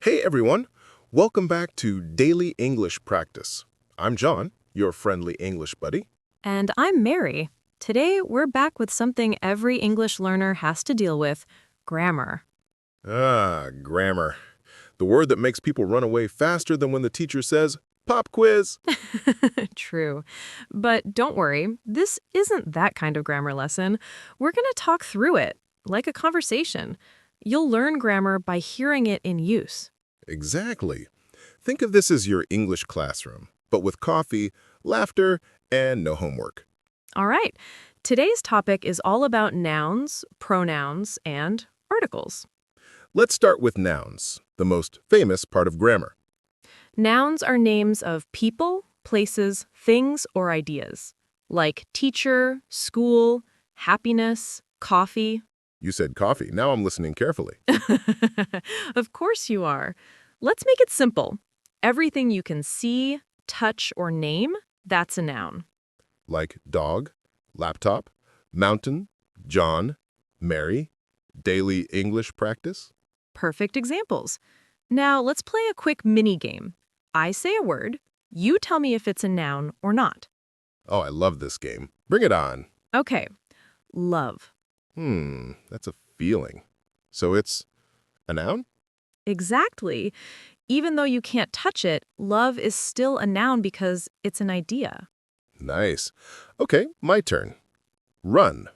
Hey everyone, welcome back to Daily English Practice. I'm John, your friendly English buddy. And I'm Mary. Today, we're back with something every English learner has to deal with, grammar. Grammar. The word that makes people run away faster than when the teacher says, "Pop quiz." True. But don't worry, this isn't that kind of grammar lesson. We're going to talk through it, like a conversation. You'll learn grammar by hearing it in use. Exactly. Think of this as your English classroom, but with coffee, laughter, and no homework. All right, today's topic is all about nouns, pronouns, and articles. Let's start with nouns, the most famous part of grammar. Nouns are names of people, places, things, or ideas, like teacher, school, happiness, coffee. You said coffee. Now I'm listening carefully. Of course you are. Let's make it simple. Everything you can see, touch, or name, that's a noun. Like dog, laptop, mountain, John, Mary, daily English practice. Perfect examples. Now let's play a quick mini game. I say a word, you tell me if it's a noun or not. Oh, I love this game. Bring it on. Okay, love. That's a feeling. So it's a noun? Exactly. Even though you can't touch it, love is still a noun because it's an idea. Nice. Okay, my turn. Run.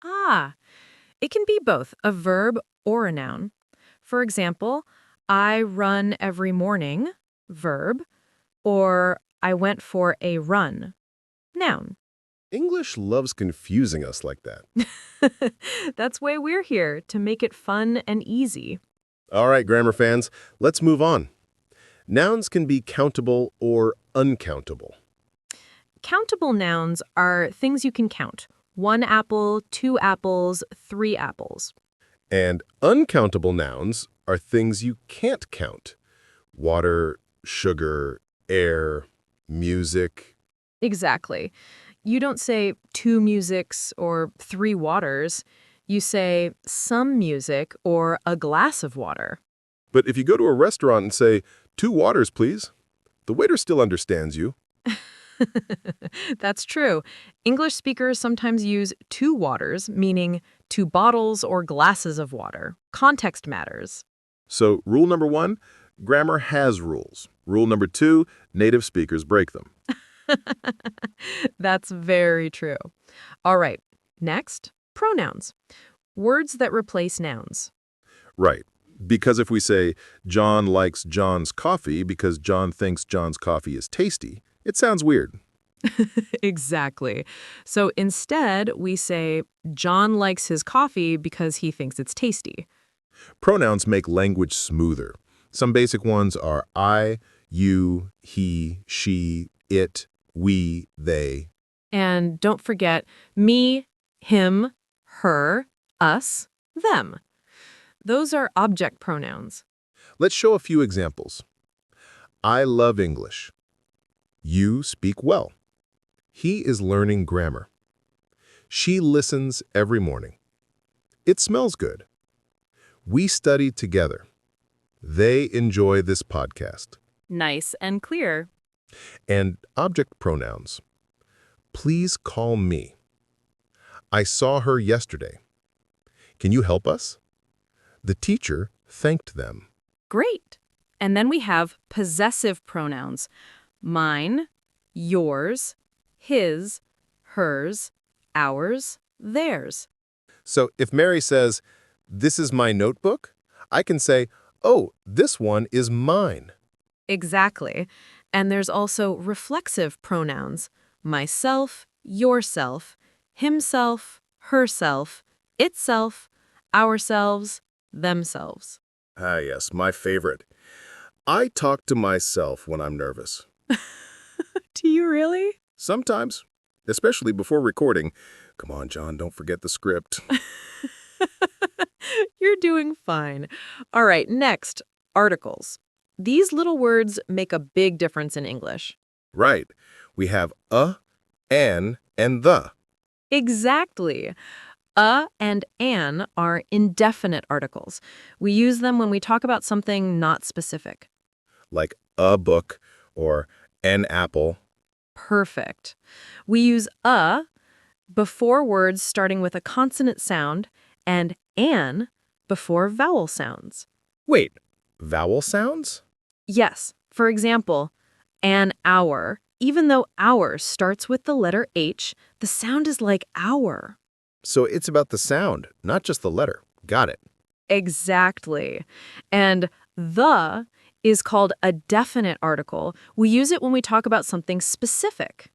Ah, it can be both a verb or a noun. For example, I run every morning, verb, or I went for a run, noun. English loves confusing us like that. That's why we're here, to make it fun and easy. All right, grammar fans, let's move on. Nouns can be countable or uncountable. Countable nouns are things you can count. 1 apple, 2 apples, 3 apples. And uncountable nouns are things you can't count. Water, sugar, air, music. Exactly. You don't say 2 musics or 3 waters. You say some music or a glass of water. But if you go to a restaurant and say, 2 waters, please, the waiter still understands you. That's true. English speakers sometimes use 2 waters, meaning 2 bottles or glasses of water. Context matters. So rule number 1, grammar has rules. Rule number 2, native speakers break them. That's very true. All right, next, pronouns. Words that replace nouns. Right. Because if we say, John likes John's coffee because John thinks John's coffee is tasty, it sounds weird. Exactly. So instead, we say, John likes his coffee because he thinks it's tasty. Pronouns make language smoother. Some basic ones are I, you, he, she, it, we, they. And don't forget me, him, her, us, them. Those are object pronouns. Let's show a few examples. I love English. You speak well. He is learning grammar. She listens every morning. It smells good. We study together. They enjoy this podcast. Nice and clear. And object pronouns. Please call me. I saw her yesterday. Can you help us? The teacher thanked them. Great. And then we have possessive pronouns. Mine, yours, his, hers, ours, theirs. So if Mary says, this is my notebook, I can say, oh, this one is mine. Exactly. And there's also reflexive pronouns. Myself, yourself, himself, herself, itself, ourselves, themselves. Ah, yes, my favorite. I talk to myself when I'm nervous. Do you really? Sometimes, especially before recording. Come on, John, don't forget the script. You're doing fine. All right, next, articles. These little words make a big difference in English. Right. We have a, an, and the. Exactly. And an are indefinite articles. We use them when we talk about something not specific. Like a book or an apple. Perfect. We use before words starting with a consonant sound and an before vowel sounds. Wait, vowel sounds? Yes, for example, an hour. Even though hour starts with the letter H, the sound is like hour. So it's about the sound, not just the letter. Got it. Exactly. And the is called a definite article. We use it when we talk about something specific.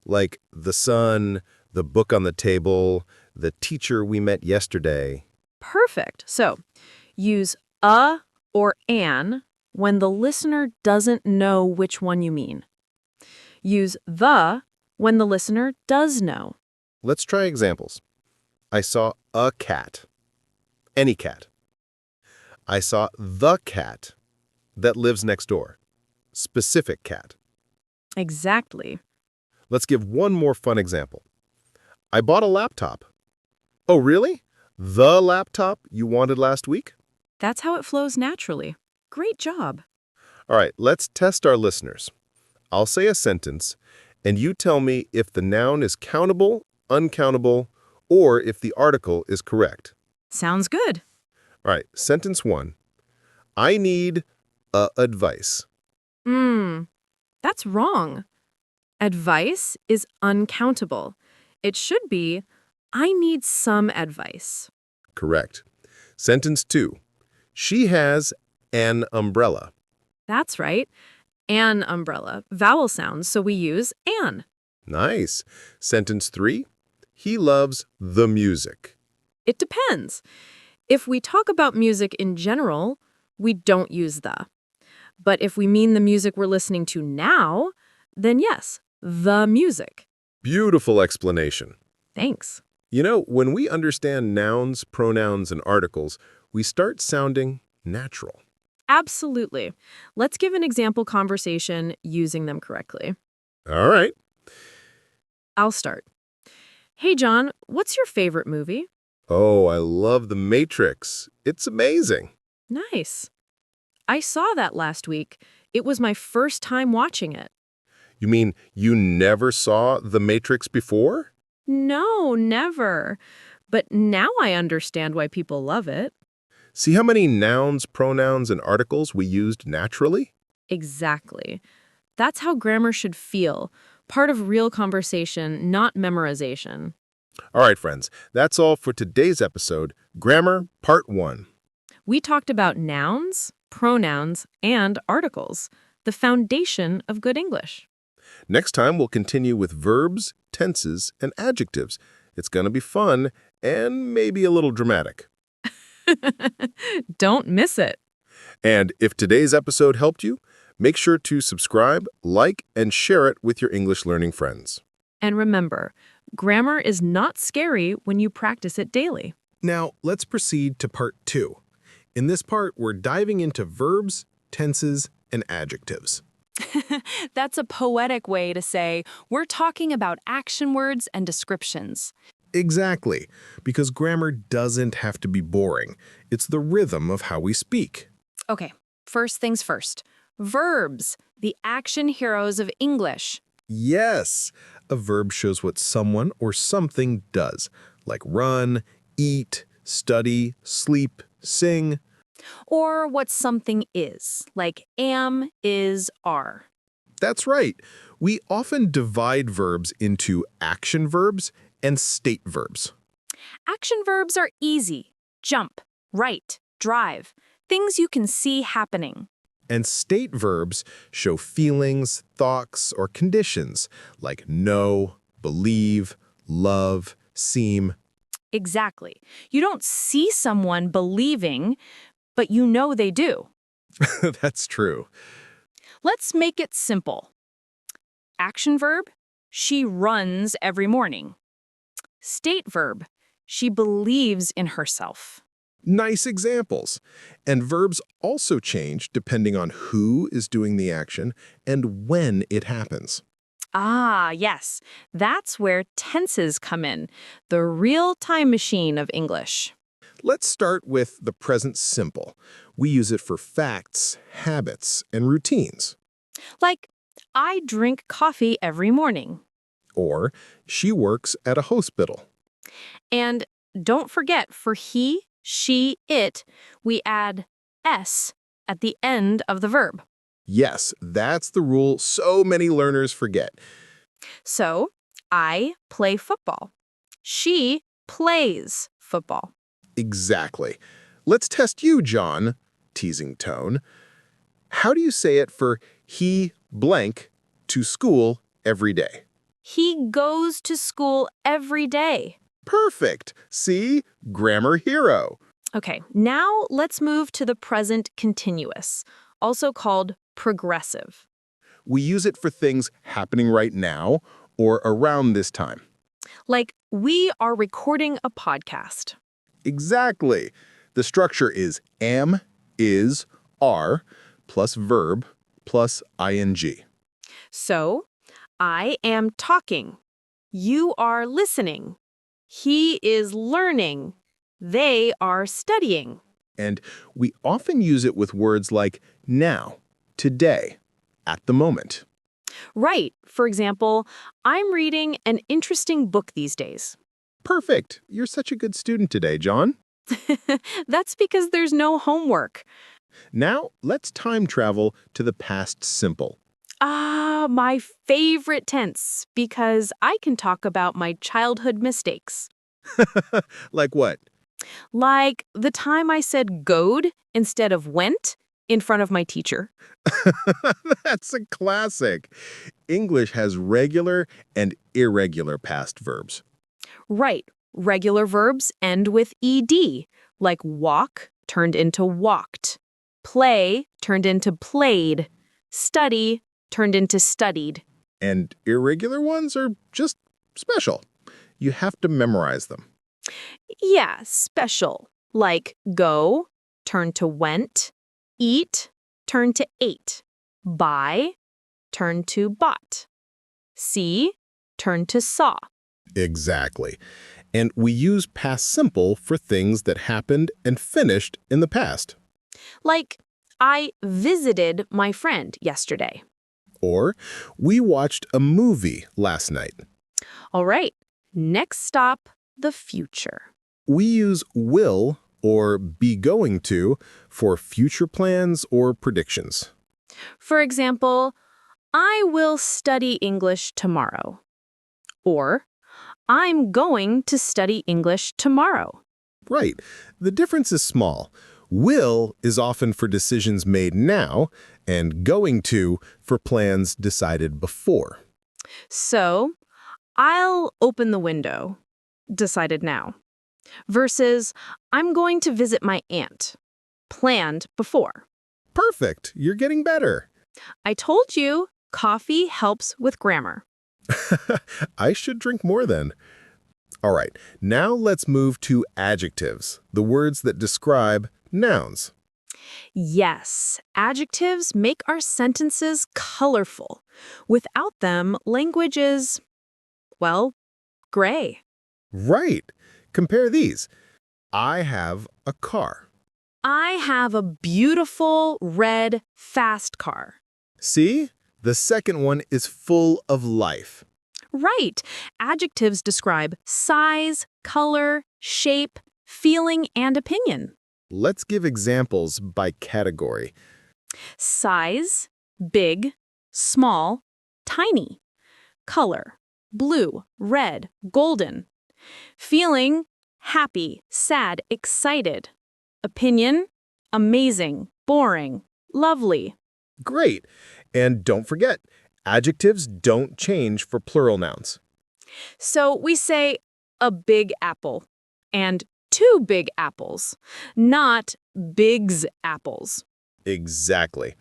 Like the sun, the book on the table, the teacher we met yesterday. Perfect. So use a or an when the listener doesn't know which one you mean. Use the when the listener does know. Let's try examples. I saw a cat. Any cat. I saw the cat that lives next door. Specific cat. Exactly. Let's give one more fun example. I bought a laptop. Oh, really? The laptop you wanted last week? That's how it flows naturally. Great job. All right, let's test our listeners. I'll say a sentence, and you tell me if the noun is countable, uncountable, or if the article is correct. Sounds good. All right, sentence 1. I need advice. That's wrong. Advice is uncountable. It should be, I need some advice. Correct. Sentence 2. She has an umbrella. That's right. An umbrella. Vowel sounds, so we use an. Nice. Sentence 3. He loves the music. It depends. If we talk about music in general, we don't use the. But if we mean the music we're listening to now, then yes, the music. Beautiful explanation. Thanks. You know, when we understand nouns, pronouns, and articles, we start sounding natural. Absolutely. Let's give an example conversation using them correctly. All right. I'll start. Hey, John, what's your favorite movie? Oh, I love The Matrix. It's amazing. Nice. I saw that last week. It was my first time watching it. You mean you never saw The Matrix before? No, never. But now I understand why people love it. See how many nouns, pronouns, and articles we used naturally? Exactly. That's how grammar should feel. Part of real conversation, not memorization. All right, friends, that's all for today's episode, Grammar Part 1. We talked about nouns, pronouns, and articles, the foundation of good English. Next time, we'll continue with verbs, tenses, and adjectives. It's going to be fun and maybe a little dramatic. Don't miss it. And if today's episode helped you, make sure to subscribe, like, and share it with your English learning friends. And remember, grammar is not scary when you practice it daily. Now, let's proceed to part 2. In this part, we're diving into verbs, tenses, and adjectives. That's a poetic way to say we're talking about action words and descriptions. Exactly, because grammar doesn't have to be boring. It's the rhythm of how we speak. Okay, first things first. Verbs, the action heroes of English. Yes, a verb shows what someone or something does, like run, eat, study, sleep, sing. Or what something is, like am, is, are. That's right. We often divide verbs into action verbs and state verbs. Action verbs are easy. Jump, write, drive. Things you can see happening. And state verbs show feelings, thoughts, or conditions, like know, believe, love, seem. Exactly. You don't see someone believing, but you know they do. That's true. Let's make it simple. Action verb, she runs every morning. State verb, she believes in herself. Nice examples. And verbs also change depending on who is doing the action and when it happens. Ah, yes. That's where tenses come in, the real time machine of English. Let's start with the present simple. We use it for facts, habits, and routines. Like, I drink coffee every morning. Or, she works at a hospital. And don't forget, for he, she, it, we add s at the end of the verb. Yes, that's the rule so many learners forget. So, I play football. She plays football. Exactly. Let's test you, John, teasing tone. How do you say it for he blank to school every day? He goes to school every day. Perfect. See? Grammar hero. Okay, now let's move to the present continuous, also called progressive. We use it for things happening right now or around this time. Like, we are recording a podcast. Exactly. The structure is am, is, are, plus verb, plus ing. So, I am talking. You are listening. He is learning. They are studying. And we often use it with words like now, today, at the moment. Right. For example, I'm reading an interesting book these days. Perfect. You're such a good student today, John. That's because there's no homework. Now, let's time travel to the past simple. Ah, my favorite tense, because I can talk about my childhood mistakes. Like what? Like the time I said goed instead of went in front of my teacher. That's a classic. English has regular and irregular past verbs. Right. Regular verbs end with ed, like walk turned into walked, play turned into played, study turned into studied. And irregular ones are just special. You have to memorize them. Yeah, special. Like go turned to went, eat turned to ate, buy turned to bought, see turned to saw. Exactly. And we use past simple for things that happened and finished in the past. Like, I visited my friend yesterday. Or, we watched a movie last night. All right, next stop, the future. We use will or be going to for future plans or predictions. For example, I will study English tomorrow. Or, I'm going to study English tomorrow. Right. The difference is small. Will is often for decisions made now, and going to for plans decided before. So, I'll open the window, decided now, versus I'm going to visit my aunt, planned before. Perfect. You're getting better. I told you, coffee helps with grammar. I should drink more then. All right, now let's move to adjectives, the words that describe nouns. Yes, adjectives make our sentences colorful. Without them, language is, well, gray. Right. Compare these. I have a car. I have a beautiful red fast car. See? The second one is full of life. Right. Adjectives describe size, color, shape, feeling, and opinion. Let's give examples by category. Size, big, small, tiny. Color, blue, red, golden. Feeling, happy, sad, excited. Opinion, amazing, boring, lovely. Great. And don't forget, adjectives don't change for plural nouns. So we say a big apple and two big apples, not big's apples. Exactly.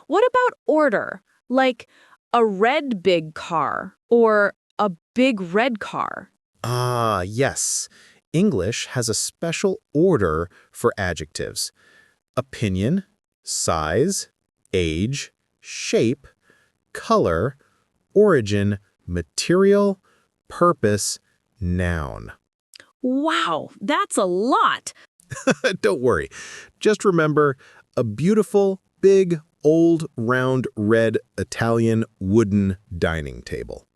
What about order? Like a red big car or a big red car? Ah, yes. English has a special order for adjectives. Opinion, size, age, shape, color, origin, material, purpose, noun. Wow, that's a lot. Don't worry. Just remember, a beautiful, big, old, round, red, Italian wooden dining table.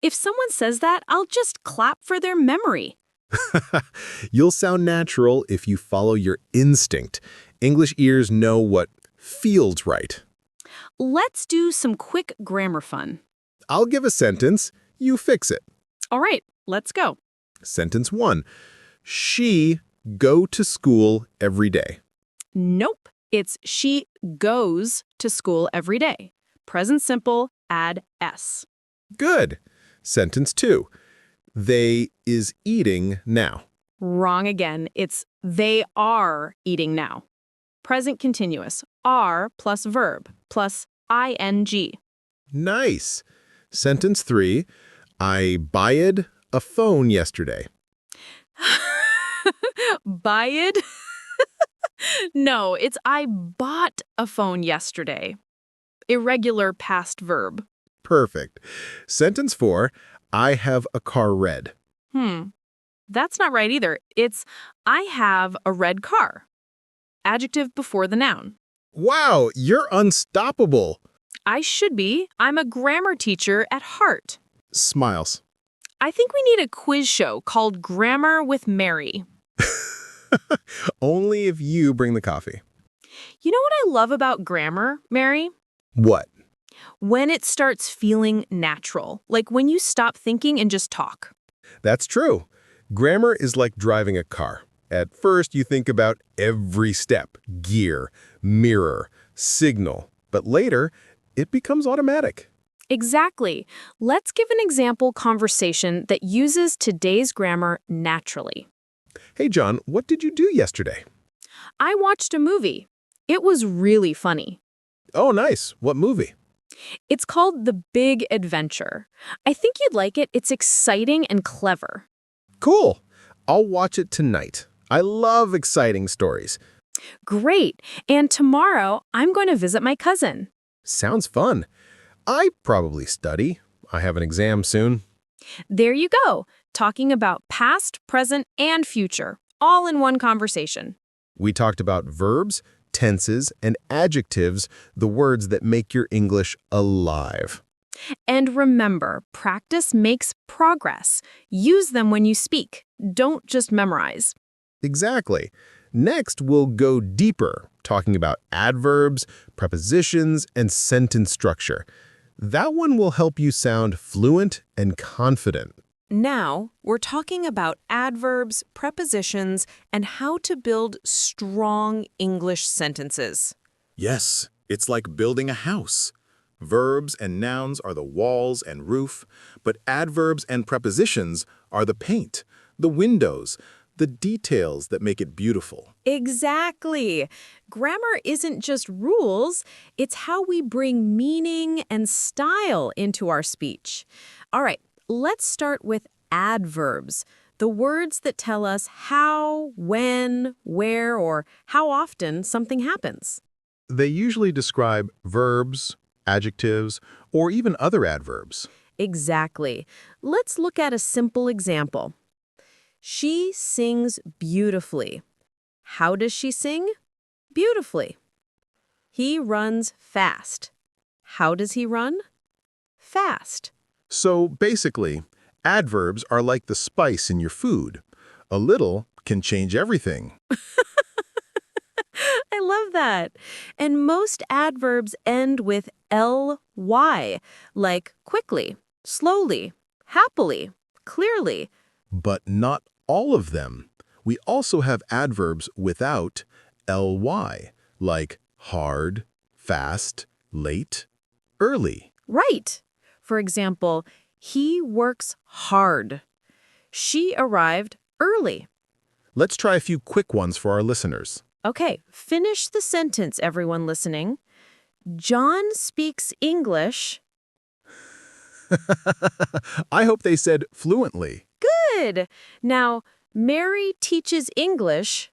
If someone says that, I'll just clap for their memory. You'll sound natural if you follow your instinct. English ears know what feels right. Let's do some quick grammar fun. I'll give a sentence, you fix it. All right, let's go. Sentence 1. She go to school every day. Nope, it's she goes to school every day. Present simple, add S. Good. Sentence 2. They is eating now. Wrong again, it's they are eating now. Present continuous, are plus verb plus ing. Nice. Sentence 3. I buyed a phone yesterday. Buy it? No, it's I bought a phone yesterday. Irregular past verb. Perfect. Sentence 4. I have a car red. That's not right either. It's I have a red car. Adjective before the noun. Wow, you're unstoppable. I should be. I'm a grammar teacher at heart. Smiles. I think we need a quiz show called Grammar with Mary. Only if you bring the coffee. You know what I love about grammar, Mary? What? When it starts feeling natural, like when you stop thinking and just talk. That's true. Grammar is like driving a car. At first, you think about every step, gear, mirror, signal. But later, it becomes automatic. Exactly. Let's give an example conversation that uses today's grammar naturally. Hey, John, what did you do yesterday? I watched a movie. It was really funny. Oh, nice. What movie? It's called The Big Adventure. I think you'd like it. It's exciting and clever. Cool. I'll watch it tonight. I love exciting stories. Great. And tomorrow, I'm going to visit my cousin. Sounds fun. I probably study. I have an exam soon. There you go. Talking about past, present, and future, all in one conversation. We talked about verbs, tenses, and adjectives, the words that make your English alive. And remember, practice makes progress. Use them when you speak. Don't just memorize. Exactly. Next, we'll go deeper, talking about adverbs, prepositions, and sentence structure. That one will help you sound fluent and confident. Now, we're talking about adverbs, prepositions, and how to build strong English sentences. Yes, it's like building a house. Verbs and nouns are the walls and roof, but adverbs and prepositions are the paint, the windows, the details that make it beautiful. Exactly. Grammar isn't just rules, it's how we bring meaning and style into our speech. All right, let's start with adverbs, the words that tell us how, when, where, or how often something happens. They usually describe verbs, adjectives, or even other adverbs. Exactly. Let's look at a simple example. She sings beautifully. How does she sing? Beautifully. He runs fast. How does he run? Fast. So basically, adverbs are like the spice in your food. A little can change everything. I love that. And most adverbs end with ly, like quickly, slowly, happily, clearly. But not all of them. We also have adverbs without ly, like hard, fast, late, early. Right. For example, he works hard. She arrived early. Let's try a few quick ones for our listeners. Okay, finish the sentence, everyone listening. John speaks English. I hope they said fluently. Good. Now, Mary teaches English.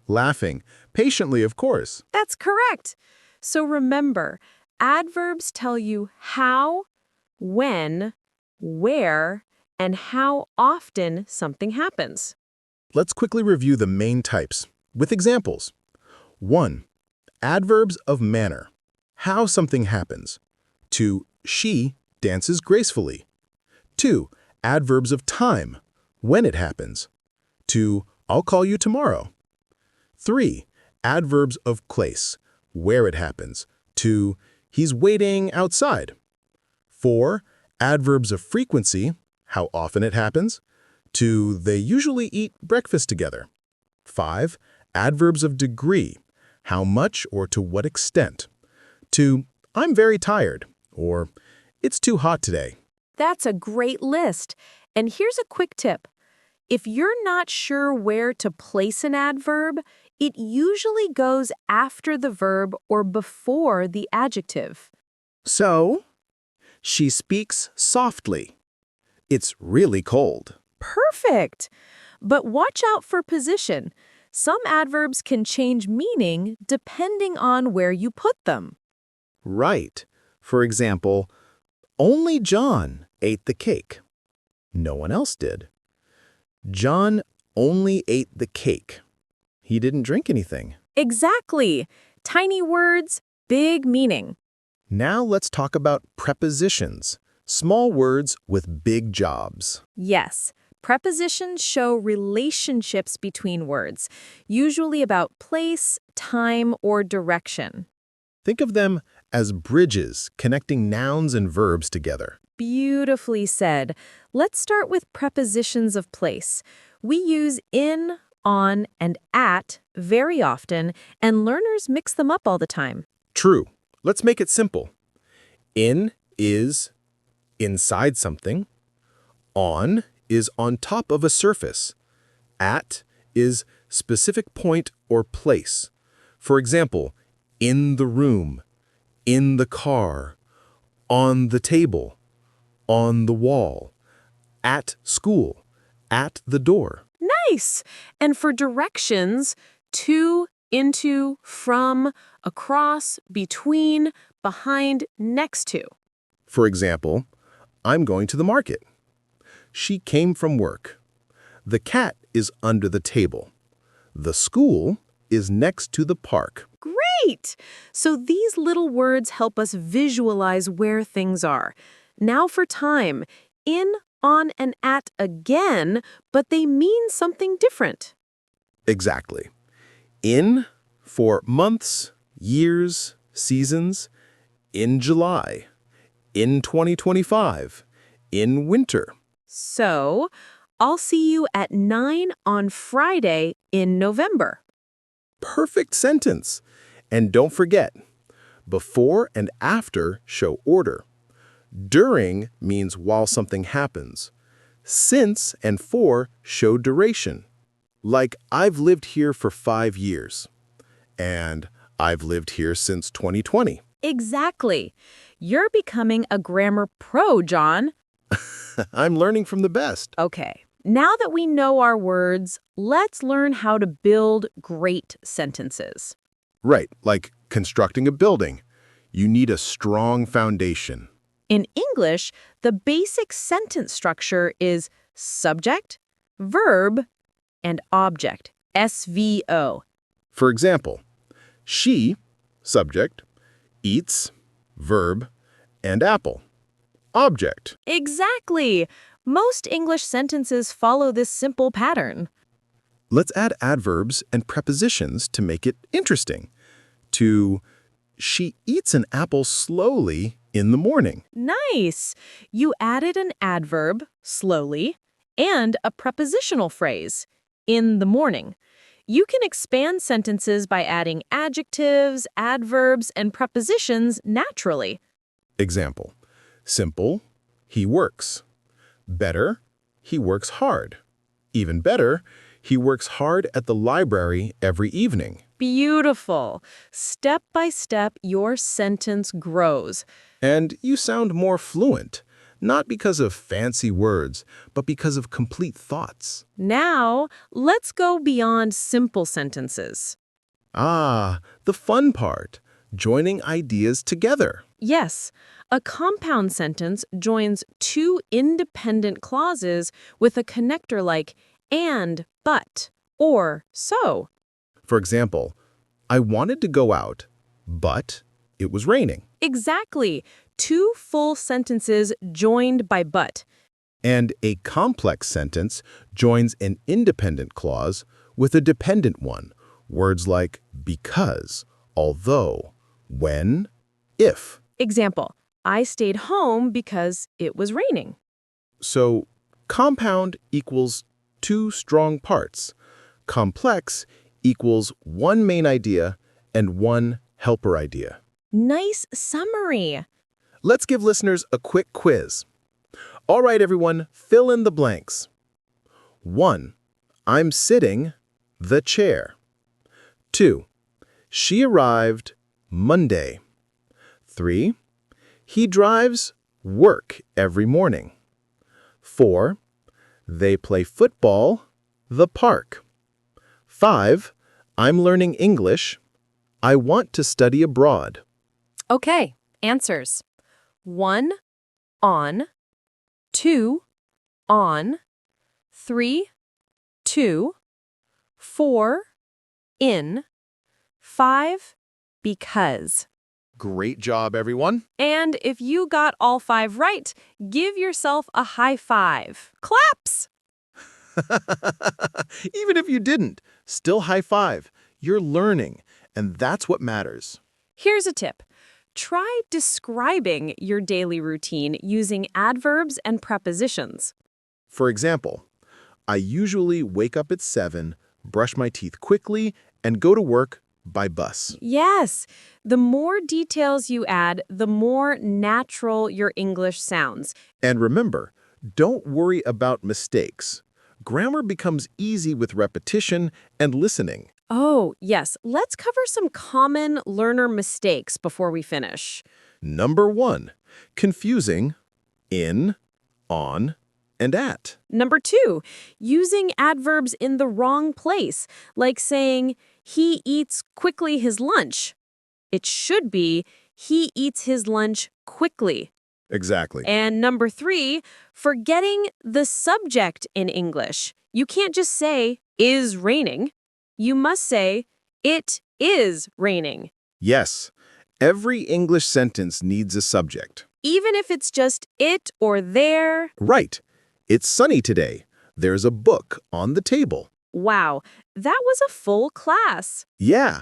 Laughing. Patiently, of course. That's correct. So remember, Adverbs tell you how, when, where, and how often something happens. Let's quickly review the main types, with examples. 1. Adverbs of manner, how something happens. 2. She dances gracefully. 2. Adverbs of time, when it happens. 2. I'll call you tomorrow. 3. Adverbs of place, where it happens. 2. He's waiting outside. 4. Adverbs of frequency, how often it happens. 2. They usually eat breakfast together. 5. Adverbs of degree, how much or to what extent. 2. I'm very tired, or it's too hot today. That's a great list. And here's a quick tip. If you're not sure where to place an adverb, it usually goes after the verb or before the adjective. So, she speaks softly. It's really cold. Perfect! But watch out for position. Some adverbs can change meaning depending on where you put them. Right. For example, only John ate the cake. No one else did. John only ate the cake. He didn't drink anything. Exactly. Tiny words, big meaning. Now let's talk about prepositions, small words with big jobs. Yes, prepositions show relationships between words, usually about place, time, or direction. Think of them as bridges connecting nouns and verbs together. Beautifully said. Let's start with prepositions of place. We use in, on, and at very often, and learners mix them up all the time. True. Let's make it simple. In is inside something. On is on top of a surface. At is specific point or place. For example, in the room, in the car, on the table, on the wall, at school, at the door. Nice! And for directions, to, into, from, across, between, behind, next to. For example, I'm going to the market. She came from work. The cat is under the table. The school is next to the park. Great! So these little words help us visualize where things are. Now for time. In, on, and at again, but they mean something different. Exactly. In for months, years, seasons. In July. In 2025. In winter. So, I'll see you at 9 on Friday in November. Perfect sentence. And don't forget, before and after show order. During means while something happens. Since and for show duration. Like, I've lived here for 5 years. And I've lived here since 2020. Exactly. You're becoming a grammar pro, John. I'm learning from the best. Okay, now that we know our words, let's learn how to build great sentences. Right, like constructing a building. You need a strong foundation. In English, the basic sentence structure is subject, verb, and object, SVO. For example, she, subject, eats, verb, and apple, object. Exactly. Most English sentences follow this simple pattern. Let's add adverbs and prepositions to make it interesting. She eats an apple slowly in the morning. Nice. You added an adverb, slowly, and a prepositional phrase, in the morning. You can expand sentences by adding adjectives, adverbs, and prepositions naturally. Example, simple, he works. Better, he works hard. Even better, he works hard at the library every evening. Beautiful. Step by step, your sentence grows. And you sound more fluent, not because of fancy words, but because of complete thoughts. Now, let's go beyond simple sentences. Ah, the fun part, joining ideas together. Yes, a compound sentence joins two independent clauses with a connector like and, but, or, so. For example, I wanted to go out, but it was raining. Exactly. Two full sentences joined by but. And a complex sentence joins an independent clause with a dependent one, words like because, although, when, if. Example, I stayed home because it was raining. So, compound equals two strong parts. Complex equals one main idea and one helper idea. Nice summary. Let's give listeners a quick quiz. All right, everyone, fill in the blanks. 1. I'm sitting the chair. 2. She arrived Monday. 3. He drives work every morning. 4. They play football the park. 5. I'm learning English. I want to study abroad. Okay, answers. 1, on. 2, on. 3, to. 4, in. 5, because. Great job, everyone. And if you got all 5 right, give yourself a high five. Claps! Even if you didn't, still high five. You're learning, and that's what matters. Here's a tip. Try describing your daily routine using adverbs and prepositions. For example, I usually wake up at 7, brush my teeth quickly, and go to work by bus. Yes, the more details you add, the more natural your English sounds. And remember, don't worry about mistakes. Grammar becomes easy with repetition and listening. Oh, yes, let's cover some common learner mistakes before we finish. Number 1, confusing in, on, and at. Number 2, using adverbs in the wrong place, like saying, he eats quickly his lunch. It should be, he eats his lunch quickly. Exactly. And number 3, forgetting the subject in English. You can't just say, is raining. You must say, it is raining. Yes, every English sentence needs a subject. Even if it's just it or there. Right. It's sunny today. There's a book on the table. Wow, that was a full class. Yeah.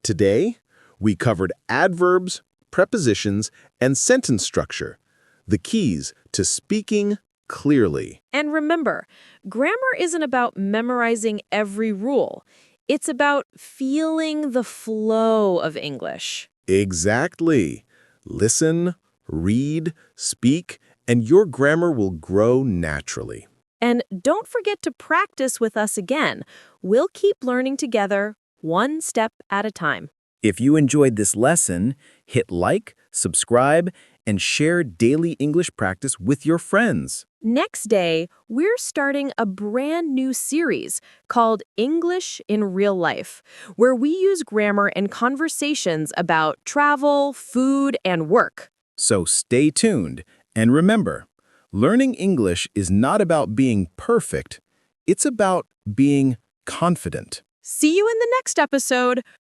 Today, we covered adverbs, prepositions, and sentence structure, the keys to speaking clearly. And remember, grammar isn't about memorizing every rule. It's about feeling the flow of English. Exactly. Listen, read, speak, and your grammar will grow naturally. And don't forget to practice with us again. We'll keep learning together, one step at a time. If you enjoyed this lesson, hit like, subscribe, and share daily English practice with your friends. Next day, we're starting a brand new series called English in Real Life, where we use grammar and conversations about travel, food, and work. So stay tuned, and remember, learning English is not about being perfect, it's about being confident. See you in the next episode.